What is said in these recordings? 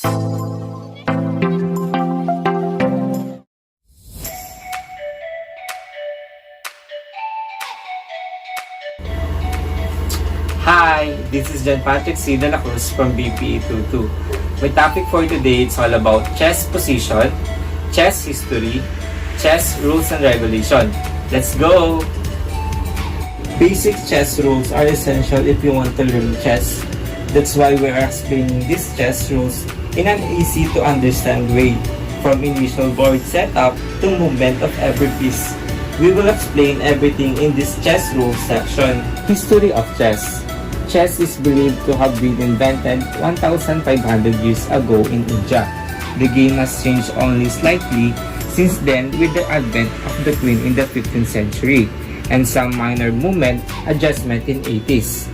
Hi, this is John Patrick C. De La Cruz from BPE22. My topic for today is all about chess position, chess history, chess rules and regulation. Let's go! Basic chess rules are essential if you want to learn chess. That's why we are explaining these chess rules in an easy to understand way, from initial board setup to movement of every piece. We will explain everything in this chess rules section. History of chess. Chess is believed to have been invented 1,500 years ago in India. The game has changed only slightly since then with the advent of the queen in the 15th century and some minor movement adjustment in 80s.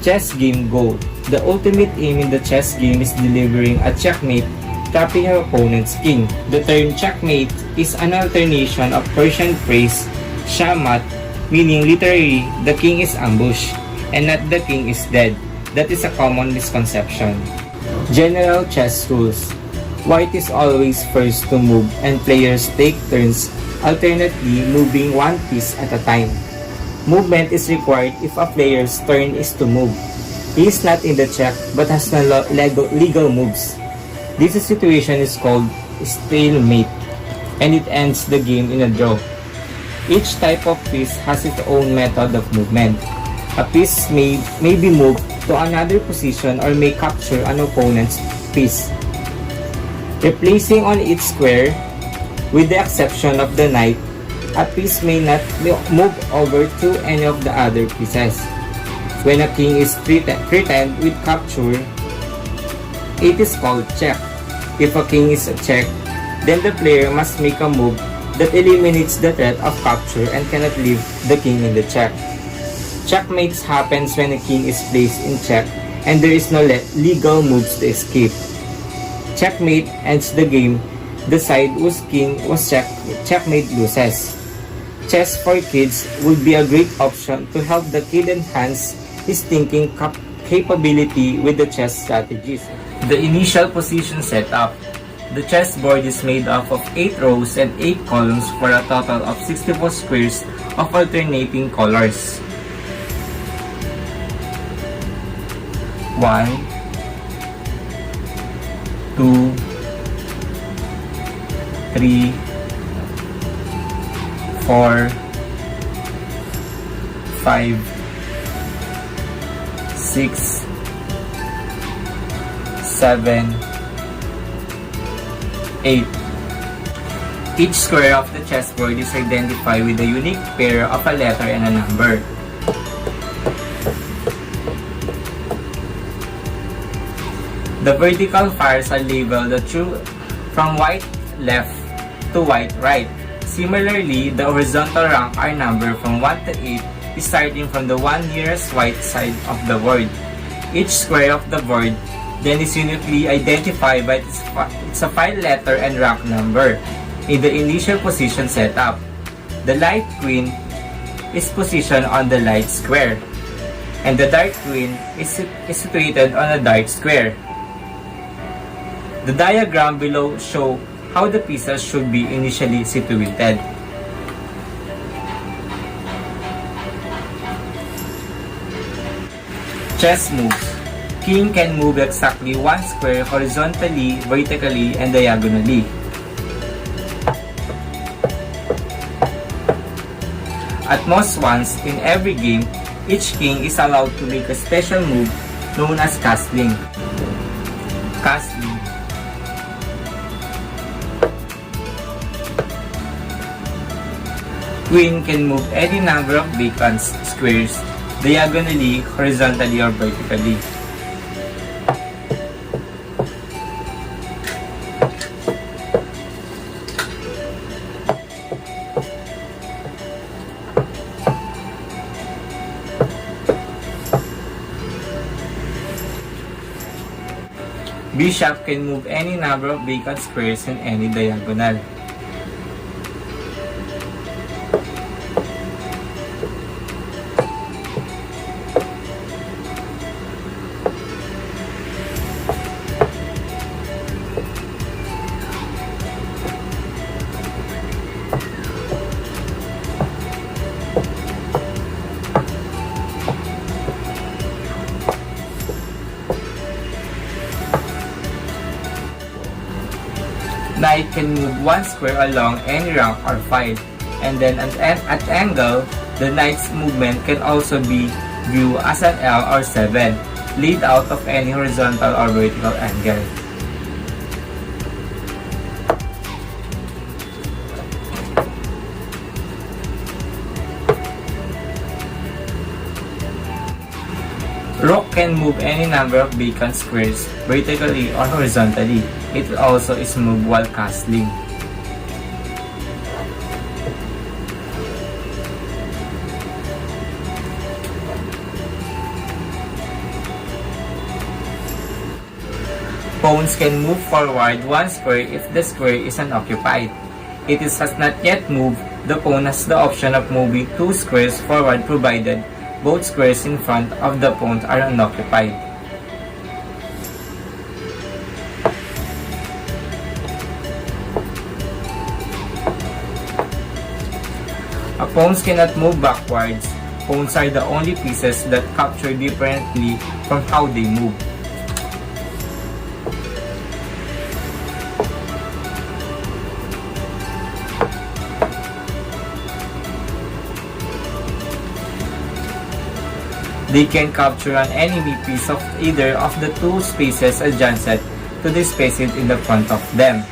Chess game goal. The ultimate aim in the chess game is delivering a checkmate, trapping your opponent's king. The term checkmate is an alternation of Persian phrase shamat, meaning literally the king is ambushed and not the king is dead. That is a common misconception. General chess rules. White is always first to move and players take turns alternately moving one piece at a time. Movement is required if a player's turn is to move. He is not in the check but has no legal moves. This situation is called stalemate and it ends the game in a draw. Each type of piece has its own method of movement. A piece may be moved to another position or may capture an opponent's piece, replacing on its square. With the exception of the knight, a piece may not move over to any of the other pieces. When a king is threatened with capture, it is called check. If a king is checked, then the player must make a move that eliminates the threat of capture and cannot leave the king in the check. Checkmates happens when a king is placed in check and there is no legal moves to escape. Checkmate ends the game. The side whose king was checkmate loses. Chess for kids would be a great option to help the kid enhance his thinking capability with the chess strategies. The initial position setup. The chessboard is made up of 8 rows and 8 columns for a total of 64 squares of alternating colors. 1, 2, 3, 4, 5, 6, 7, 8. Each square of the chessboard is identified with a unique pair of a letter and a number. The vertical fires are labeled from white left to white right. Similarly, the horizontal rank are numbered from 1 to 8, starting from the one nearest white side of the board. Each square of the board then is uniquely identified by its a 5-letter and rank number. In the initial position setup, the light queen is positioned on the light square, and the dark queen is situated on a dark square. The diagram below shows how the pieces should be initially situated. Chess moves. King can move exactly one square horizontally, vertically, and diagonally. At most once in every game, each king is allowed to make a special move known as castling. Castling. Queen can move any number of vacant squares diagonally, horizontally, or vertically. Bishop can move any number of vacant squares in any diagonal. Knight can move one square along any rank or file, and then at angle, the knight's movement can also be viewed as an L or 7, laid out of any horizontal or vertical angle. Rook can move any number of vacant squares vertically or horizontally. It also is moved while castling. Pawns can move forward one square if the square is unoccupied. It has not yet moved. The pawn has the option of moving two squares forward provided both squares in front of the pawn are unoccupied. Pawns cannot move backwards. Pawns are the only pieces that capture differently from how they move. They can capture an enemy piece of either of the two spaces adjacent to the spaces in the front of them.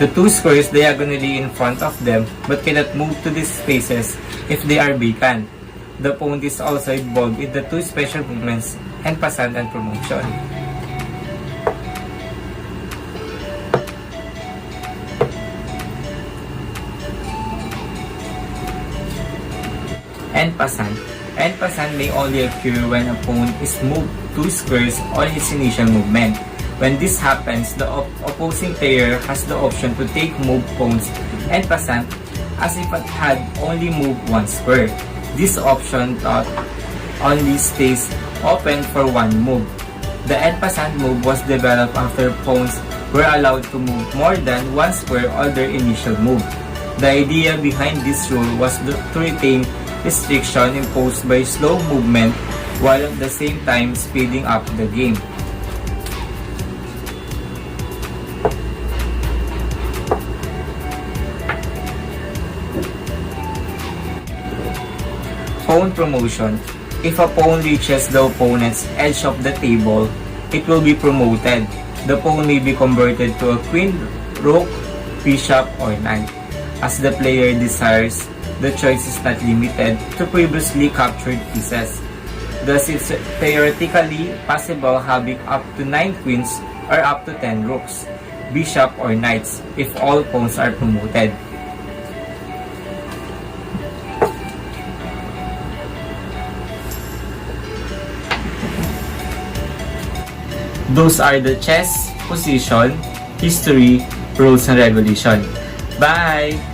The two squares diagonally in front of them but cannot move to these spaces if they are vacant. The pawn is also involved in the two special movements en passant and promotion. En passant may only occur when a pawn is moved two squares on its initial movement. When this happens, the opposing player has the option to take move pawns en passant as if it had only moved one square. This option only stays open for one move. The en passant move was developed after pawns were allowed to move more than one square on their initial move. The idea behind this rule was to retain restriction imposed by slow movement while at the same time speeding up the game. Pawn promotion. If a pawn reaches the opponent's edge of the table, it will be promoted. The pawn may be converted to a queen, rook, bishop, or knight. As the player desires, the choice is not limited to previously captured pieces. Thus, it's theoretically possible having up to 9 queens or up to 10 rooks, bishop, or knights if all pawns are promoted. Those are the chess, position, history, rules, and regulation. Bye!